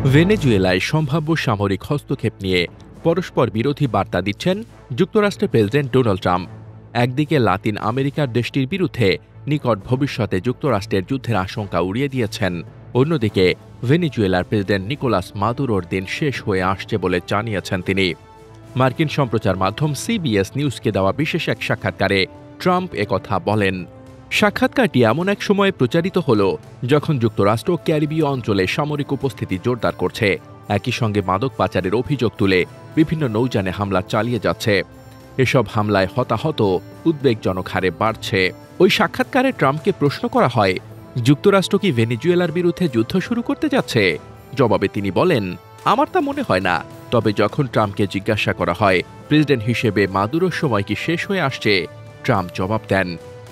ভেনেজুয়েলায় সম্ভাব্য সামরিক হস্তক্ষেপ নিয়ে পরস্পর বিরোধী বার্তা দিচ্ছেন যুক্তরাষ্ট্রের প্রেসিডেন্ট ডোনাল্ড ট্রাম্প। একদিকে লাতিন আমেরিকার দেশটির বিরুদ্ধে নিকট ভবিষ্যতে যুক্তরাষ্ট্রের যুদ্ধের আশঙ্কা উড়িয়ে দিয়েছেন, অন্যদিকে ভেনেজুয়েলার প্রেসিডেন্ট নিকোলাস মাদুরোর দিন শেষ হয়ে আসছে বলে জানিয়েছেন তিনি। মার্কিন সম্প্রচার মাধ্যম সিবিএস নিউজকে দেওয়া বিশেষ এক সাক্ষাৎকারে ট্রাম্প একথা বলেন। সাক্ষাৎকারটি এমন এক সময়ে প্রচারিত হল যখন যুক্তরাষ্ট্র ক্যারিবীয় অঞ্চলে সামরিক উপস্থিতি জোরদার করছে, একই সঙ্গে মাদক পাচারের অভিযোগ তুলে বিভিন্ন নৌযানে হামলা চালিয়ে যাচ্ছে। এসব হামলায় হতাহত উদ্বেগজনক হারে বাড়ছে। ওই সাক্ষাৎকারে ট্রাম্পকে প্রশ্ন করা হয়, যুক্তরাষ্ট্র কি ভেনেজুয়েলার বিরুদ্ধে যুদ্ধ শুরু করতে যাচ্ছে? জবাবে তিনি বলেন, আমার তা মনে হয় না। তবে যখন ট্রাম্পকে জিজ্ঞাসা করা হয় প্রেসিডেন্ট হিসেবে মাদুরোর সময় কি শেষ হয়ে আসছে, ট্রাম্প জবাব দেন,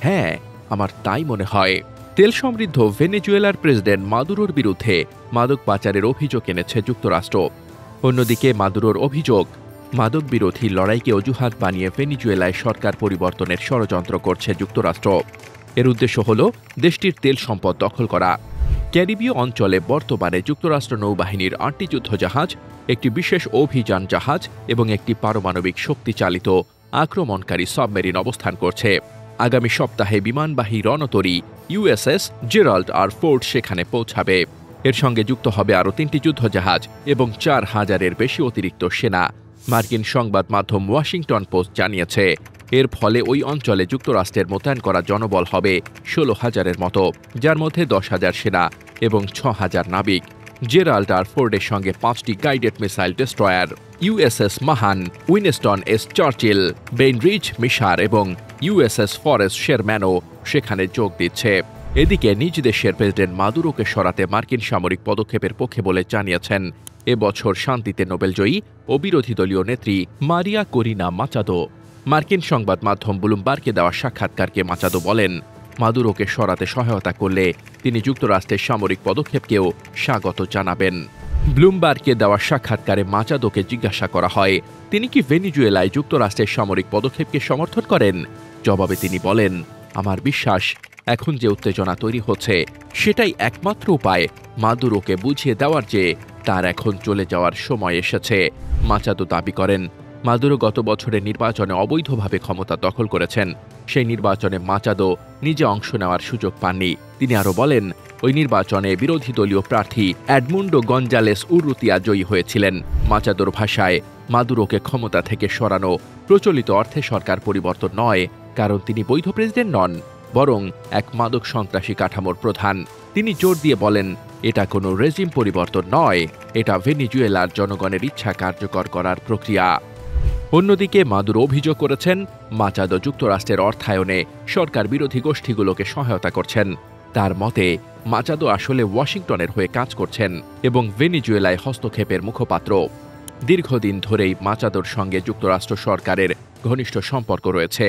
হ্যাঁ, আমার তাই মনে হয়। তেল সমৃদ্ধ ভেনেজুয়েলার প্রেসিডেন্ট মাদুরোর বিরুদ্ধে মাদক পাচারের অভিযোগ এনেছে যুক্তরাষ্ট্র। অন্যদিকে মাদুরোর অভিযোগ, মাদক বিরোধী লড়াইকে অজুহাত বানিয়ে ভেনেজুয়েলায় সরকার পরিবর্তনের ষড়যন্ত্র করছে যুক্তরাষ্ট্র। এর উদ্দেশ্য হল দেশটির তেল সম্পদ দখল করা। ক্যারিবীয় অঞ্চলে বর্তমানে যুক্তরাষ্ট্র নৌবাহিনীর ৮টি যুদ্ধজাহাজ, একটি বিশেষ অভিযান জাহাজ এবং একটি পারমাণবিক শক্তিচালিত আক্রমণকারী সাবমেরিন অবস্থান করছে। আগামী সপ্তাহে বিমানবাহী রণতরী ইউএসএস জেরাল্ড আর ফোর্ড সেখানে পৌঁছাবে। এর সঙ্গে যুক্ত হবে আরও ৩টি যুদ্ধজাহাজ এবং ৪,০০০-এর বেশি অতিরিক্ত সেনা। মার্কিন সংবাদ মাধ্যম ওয়াশিংটন পোস্ট জানিয়েছে, এর ফলে ওই অঞ্চলে যুক্তরাষ্ট্রের মোতায়েন করা জনবল হবে ১৬,০০০-এর মতো, যার মধ্যে ১০,০০০ সেনা এবং ৬,০০০ নাবিক। জেরাল্ড আর ফোর্ডের সঙ্গে ৫টি guided missile destroyer, USS Mahan, Winston S Churchill, Bainbridge Mitscher এবং ইউএসএস ফরেস্ট শেরম্যানও সেখানে যোগ দিচ্ছে। এদিকে নিজ দেশের প্রেসিডেন্ট মাদুরোকে সরাতে মার্কিন সামরিক পদক্ষেপের পক্ষে বলে জানিয়েছেন এবছর শান্তিতে নোবেলজয়ী ও বিরোধী দলীয় নেত্রী মারিয়া করিনা মাচাদো। মার্কিন সংবাদ মাধ্যম ব্লুমবার্গকে দেওয়া সাক্ষাৎকারকে মাচাদো বলেন, মাদুরোকে সরাতে সহায়তা করলে তিনি যুক্তরাষ্ট্রের সামরিক পদক্ষেপকেও স্বাগত জানাবেন। ব্লুমবার্গকে দেওয়া সাক্ষাৎকারে মাচাদোকে জিজ্ঞাসা করা হয়, তিনি কি ভেনেজুয়েলায় যুক্তরাষ্ট্রের সামরিক পদক্ষেপকে সমর্থন করেন? জবাবে তিনি বলেন, আমার বিশ্বাস এখন যে উত্তেজনা তৈরি হচ্ছে সেটাই একমাত্র উপায় মাদুরোকে বুঝিয়ে দেওয়ার যে তার এখন চলে যাওয়ার সময় এসেছে। মাচাদো দাবি করেন, মাদুরো গত বছরের নির্বাচনে অবৈধভাবে ক্ষমতা দখল করেছেন। সেই নির্বাচনে মাচাদো নিজে অংশ নেওয়ার সুযোগ পাননি। তিনি আরও বলেন, ওই নির্বাচনে বিরোধী দলীয় প্রার্থী এডমুন্ডো গঞ্জালেস উররুতিয়া জয়ী হয়েছিলেন। মাচাদোর ভাষায়, মাদুরোকে ক্ষমতা থেকে সরানো প্রচলিত অর্থে সরকার পরিবর্তন নয়, কারণ তিনি বৈধ প্রেসিডেন্ট নন, বরং এক মাদক সন্ত্রাসী কাঠামোর প্রধান। তিনি জোর দিয়ে বলেন, এটা কোনো রেজিম পরিবর্তন নয়, এটা ভেনেজুয়েলার জনগণের ইচ্ছা কার্যকর করার প্রক্রিয়া। অন্যদিকে মাদুরো অভিযোগ করেছেন, মাচাদো যুক্তরাষ্ট্রের অর্থায়নে সরকার বিরোধী গোষ্ঠীগুলোকে সহায়তা করছেন। তার মতে, মাচাদো আসলে ওয়াশিংটনের হয়ে কাজ করছেন এবং ভেনেজুয়েলায় হস্তক্ষেপের মুখপাত্র। দীর্ঘদিন ধরেই মাচাদোর সঙ্গে যুক্তরাষ্ট্র সরকারের ঘনিষ্ঠ সম্পর্ক রয়েছে।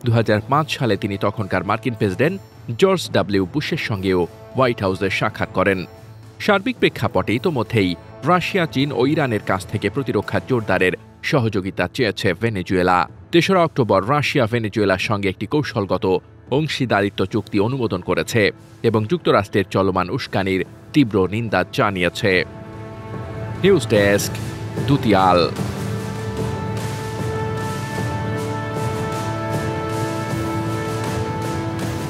২০০৫ সালে তিনি তখনকার মার্কিন প্রেসিডেন্ট জর্জ ডব্লিউ বুশের সঙ্গেও হোয়াইট হাউসে সাক্ষাৎ করেন। সার্বিক প্রেক্ষাপটে ইতোমধ্যেই রাশিয়া, চীন ও ইরানের কাছ থেকে প্রতিরক্ষা জোরদারের সহযোগিতা চেয়েছে ভেনেজুয়েলা। ৩রা অক্টোবর রাশিয়া ভেনেজুয়েলার সঙ্গে একটি কৌশলগত অংশীদারিত্ব চুক্তি অনুমোদন করেছে এবং যুক্তরাষ্ট্রের চলমান উস্কানির তীব্র নিন্দা জানিয়েছে। News desk, দুতিয়াল।